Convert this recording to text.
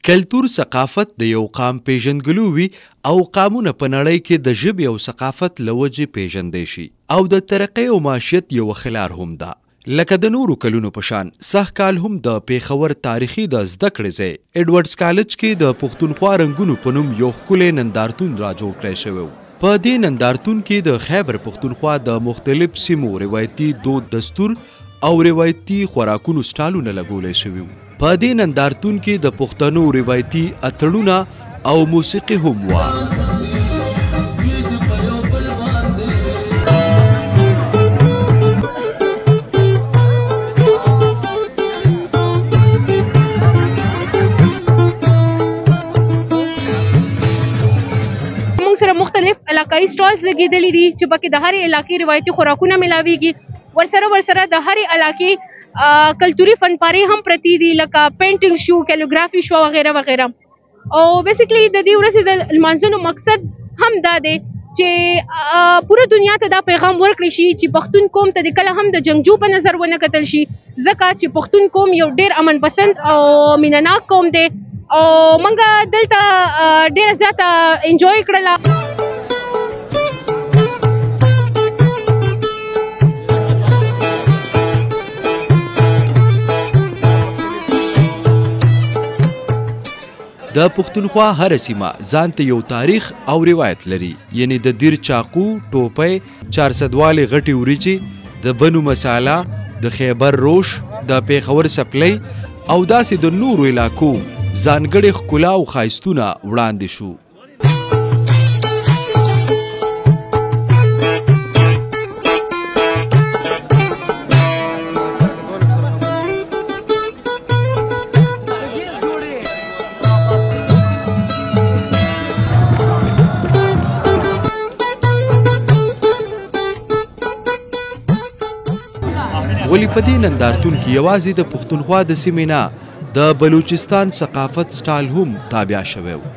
کلتور ثقافت د یو قام پیژندګلو وي او قامونه په نړۍ کې د ژبې او ثقافت له وجې پیژندی شي او د ترقۍ او معیشت یو خلار هم ده. لکه د نورو کلونو په شان سږ کال هم د پیښور تاریخي د زده کړې ځای ایډورډز کالج کې د پښتونخوا رنګونو په نوم یو ښکلی نندارتون را جوړ کړی شوی و. په دې نندارتون کې د خیبر پښتونخوا د مختلف سیمو روایتي دود دستور او روایتي خوراکونو سټالونه لګولی شوي وو. په دې نندارتون کې د پښتنو روایتي اتړونه او موسیقي هم وه. موږ سره مختلف علاقايي سټالز لګېدلي دي چې پکې د هرې علاقې روایتي خوراکونه ملاویږي. ورسره د هرې علاقې کلتوري فنپارې هم پرتې دي لکه پینټینګ شو، کیلیګرافي شو وغیره وغیره. او بیسیکلی د دې ورځې د لمانځنو مقصد هم دا دی چې پوره دنیا ته دا پیغام ورکړی شي چې پښتون قوم ته د کله هم د جنګجو په نظر ونه کتل شي، ځکه چې پښتون قوم یو ډېر امن پسند او مینهناک قوم دی او موږ دلته ډېره زیاته انجوی کړله. د پښتونخوا هره سیمه ځان ته یو تاریخ او روایت لري، یعنی د دیر چاقو، ټوپۍ، چارسدوالې غټې وریجې، د بنو مساله، د خیبر روش، د پیښور سپلی او داسې د نورو علاقو ځانګړې ښکلا او ښایستونه وړاندې شو. ولی په دې نندارتون کې یوازې د پښتونخوا د سیمې نه د بلوچستان ثقافت سټال هم تابع شوی و.